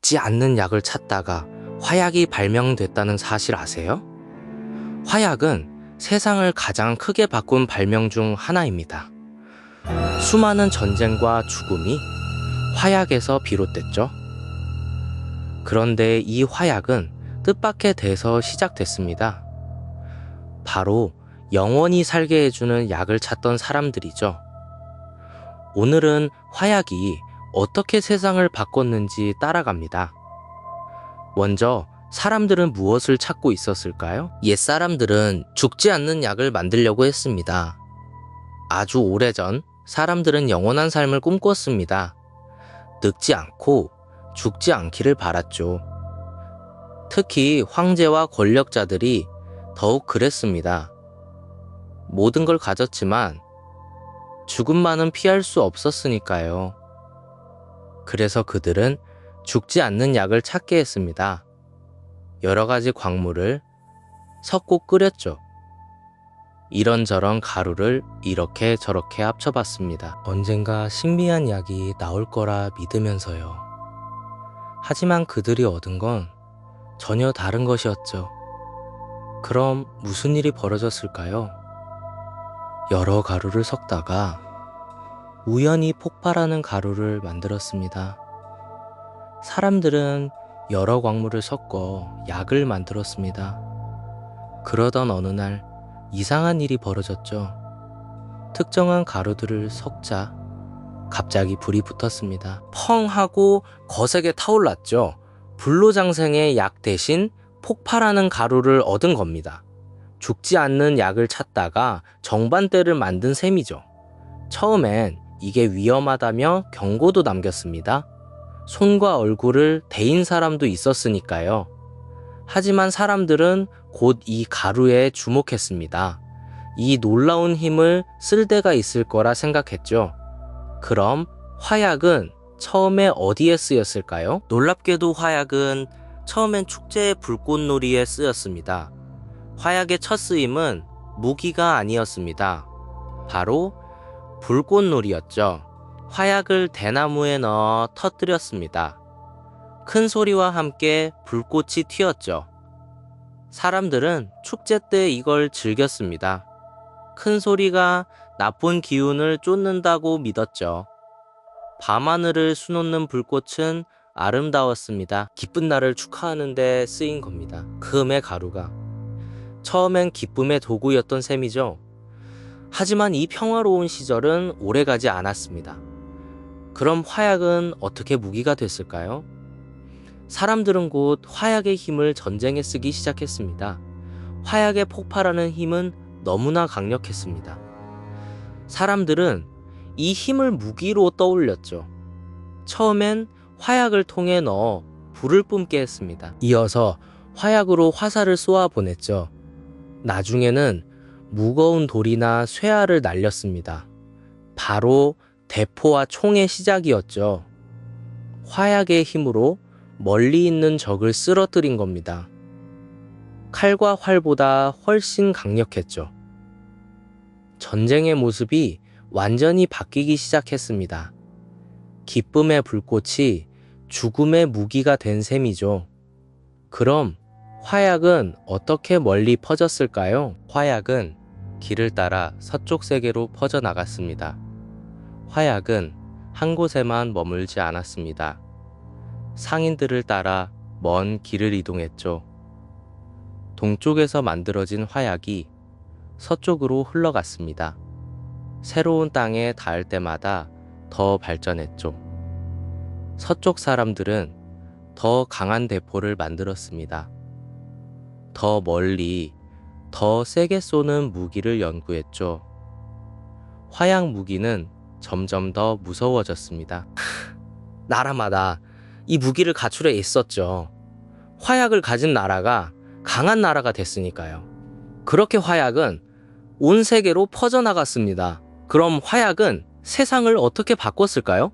죽지 않는 약을 찾다가 화약이 발명됐다는 사실 아세요? 화약은 세상을 가장 크게 바꾼 발명 중 하나입니다. 수많은 전쟁과 죽음이 화약에서 비롯됐죠. 그런데 이 화약은 뜻밖의 데서 시작됐습니다. 바로 영원히 살게 해주는 약을 찾던 사람들이죠. 오늘은 화약이 어떻게 세상을 바꿨는지 따라갑니다. 먼저 사람들은 무엇을 찾고 있었을까요? 옛 사람들은 죽지 않는 약을 만들려고 했습니다. 아주 오래전 사람들은 영원한 삶을 꿈꿨습니다. 늙지 않고 죽지 않기를 바랐죠. 특히 황제와 권력자들이 더욱 그랬습니다. 모든 걸 가졌지만 죽음만은 피할 수 없었으니까요. 그래서 그들은 죽지 않는 약을 찾게 했습니다. 여러 가지 광물을 섞고 끓였죠. 이런저런 가루를 이렇게 저렇게 합쳐봤습니다. 언젠가 신비한 약이 나올 거라 믿으면서요. 하지만 그들이 얻은 건 전혀 다른 것이었죠. 그럼 무슨 일이 벌어졌을까요? 여러 가루를 섞다가 우연히 폭발하는 가루를 만들었습니다. 사람들은 여러 광물을 섞어 약을 만들었습니다. 그러던 어느 날 이상한 일이 벌어졌죠. 특정한 가루들을 섞자 갑자기 불이 붙었습니다. 펑 하고 거세게 타올랐죠. 불로장생의 약 대신 폭발하는 가루를 얻은 겁니다. 죽지 않는 약을 찾다가 정반대를 만든 셈이죠. 처음엔 이게 위험하다며 경고도 남겼습니다. 손과 얼굴을 데인 사람도 있었으니까요. 하지만 사람들은 곧 이 가루에 주목했습니다. 이 놀라운 힘을 쓸 데가 있을 거라 생각했죠. 그럼 화약은 처음에 어디에 쓰였을까요? 놀랍게도 화약은 처음엔 축제의 불꽃놀이에 쓰였습니다. 화약의 첫 쓰임은 무기가 아니었습니다. 바로 불꽃놀이였죠. 화약을 대나무에 넣어 터뜨렸습니다. 큰 소리와 함께 불꽃이 튀었죠. 사람들은 축제 때 이걸 즐겼습니다. 큰 소리가 나쁜 기운을 쫓는다고 믿었죠. 밤하늘을 수놓는 불꽃은 아름다웠습니다. 기쁜 날을 축하하는 데 쓰인 겁니다. 금의 가루가. 처음엔 기쁨의 도구였던 셈이죠. 하지만 이 평화로운 시절은 오래가지 않았습니다. 그럼 화약은 어떻게 무기가 됐을까요? 사람들은 곧 화약의 힘을 전쟁에 쓰기 시작했습니다. 화약에 폭발하는 힘은 너무나 강력했습니다. 사람들은 이 힘을 무기로 떠올렸죠. 처음엔 화약을 통에 넣어 불을 뿜게 했습니다. 이어서 화약으로 화살을 쏘아 보냈죠. 나중에는 무거운 돌이나 쇠알을 날렸습니다. 바로 대포와 총의 시작이었죠. 화약의 힘으로 멀리 있는 적을 쓰러뜨린 겁니다. 칼과 활보다 훨씬 강력했죠. 전쟁의 모습이 완전히 바뀌기 시작했습니다. 기쁨의 불꽃이 죽음의 무기가 된 셈이죠. 그럼 화약은 어떻게 멀리 퍼졌을까요? 화약은 길을 따라 서쪽 세계로 퍼져나갔습니다. 화약은 한 곳에만 머물지 않았습니다. 상인들을 따라 먼 길을 이동했죠. 동쪽에서 만들어진 화약이 서쪽으로 흘러갔습니다. 새로운 땅에 닿을 때마다 더 발전했죠. 서쪽 사람들은 더 강한 대포를 만들었습니다. 더 멀리, 더 세게 쏘는 무기를 연구했죠. 화약 무기는 점점 더 무서워졌습니다. 나라마다 이 무기를 가출해 있었죠. 화약을 가진 나라가 강한 나라가 됐으니까요. 그렇게 화약은 온 세계로 퍼져나갔습니다. 그럼 화약은 세상을 어떻게 바꿨을까요?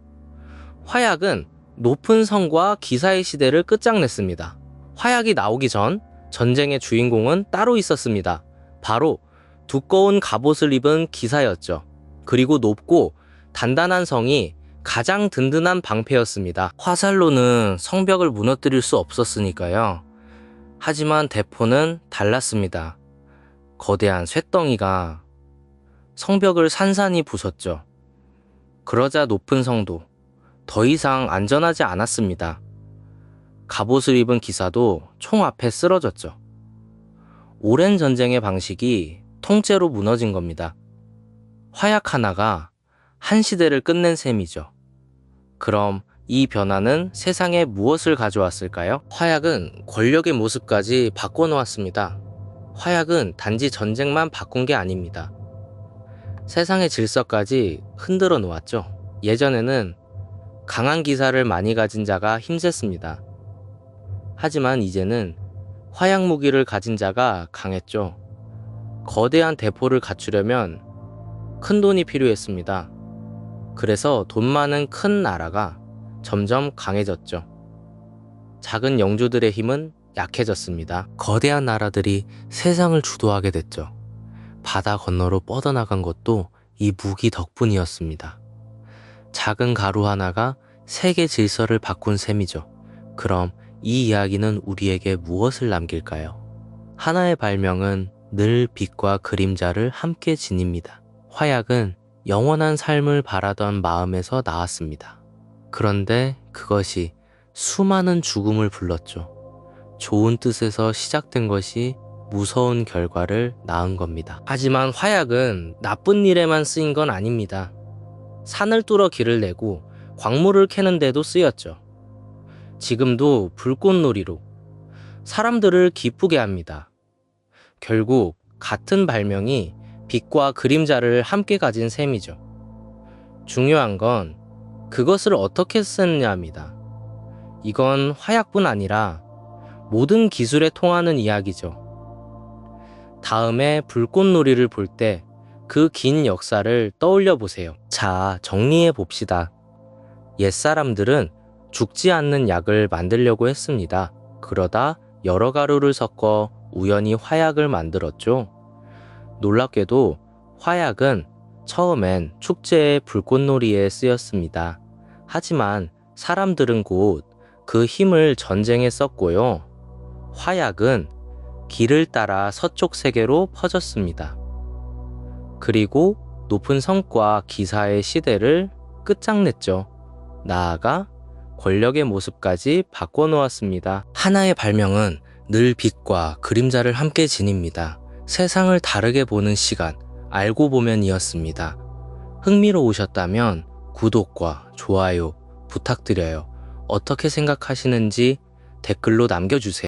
화약은 높은 성과 기사의 시대를 끝장냈습니다. 화약이 나오기 전 전쟁의 주인공은 따로 있었습니다. 바로 두꺼운 갑옷을 입은 기사였죠. 그리고 높고 단단한 성이 가장 든든한 방패였습니다. 화살로는 성벽을 무너뜨릴 수 없었으니까요. 하지만 대포는 달랐습니다. 거대한 쇳덩이가 성벽을 산산이 부쉈죠. 그러자 높은 성도 더 이상 안전하지 않았습니다. 갑옷을 입은 기사도 총 앞에 쓰러졌죠. 오랜 전쟁의 방식이 통째로 무너진 겁니다. 화약 하나가 한 시대를 끝낸 셈이죠. 그럼 이 변화는 세상에 무엇을 가져왔을까요? 화약은 권력의 모습까지 바꿔놓았습니다. 화약은 단지 전쟁만 바꾼 게 아닙니다. 세상의 질서까지 흔들어 놓았죠. 예전에는 강한 기사를 많이 가진 자가 힘셌습니다. 하지만 이제는 화약 무기를 가진 자가 강했죠. 거대한 대포를 갖추려면 큰 돈이 필요했습니다. 그래서 돈 많은 큰 나라가 점점 강해졌죠. 작은 영주들의 힘은 약해졌습니다. 거대한 나라들이 세상을 주도하게 됐죠. 바다 건너로 뻗어나간 것도 이 무기 덕분이었습니다. 작은 가루 하나가 세계 질서를 바꾼 셈이죠. 그럼 이 이야기는 우리에게 무엇을 남길까요? 하나의 발명은 늘 빛과 그림자를 함께 지닙니다. 화약은 영원한 삶을 바라던 마음에서 나왔습니다. 그런데 그것이 수많은 죽음을 불렀죠. 좋은 뜻에서 시작된 것이 무서운 결과를 낳은 겁니다. 하지만 화약은 나쁜 일에만 쓰인 건 아닙니다. 산을 뚫어 길을 내고 광물을 캐는 데도 쓰였죠. 지금도 불꽃놀이로 사람들을 기쁘게 합니다. 결국 같은 발명이 빛과 그림자를 함께 가진 셈이죠. 중요한 건 그것을 어떻게 쓰느냐입니다. 이건 화약뿐 아니라 모든 기술에 통하는 이야기죠. 다음에 불꽃놀이를 볼 때 그 긴 역사를 떠올려 보세요. 자, 정리해 봅시다. 옛사람들은 죽지 않는 약을 만들려고 했습니다. 그러다 여러 가루를 섞어 우연히 화약을 만들었죠. 놀랍게도 화약은 처음엔 축제의 불꽃놀이에 쓰였습니다. 하지만 사람들은 곧 그 힘을 전쟁에 썼고요. 화약은 길을 따라 서쪽 세계로 퍼졌습니다. 그리고 높은 성과 기사의 시대를 끝장냈죠. 나아가 권력의 모습까지 바꿔놓았습니다. 하나의 발명은 늘 빛과 그림자를 함께 지닙니다. 세상을 다르게 보는 시간, 알고 보면이었습니다. 흥미로우셨다면 구독과 좋아요 부탁드려요. 어떻게 생각하시는지 댓글로 남겨주세요.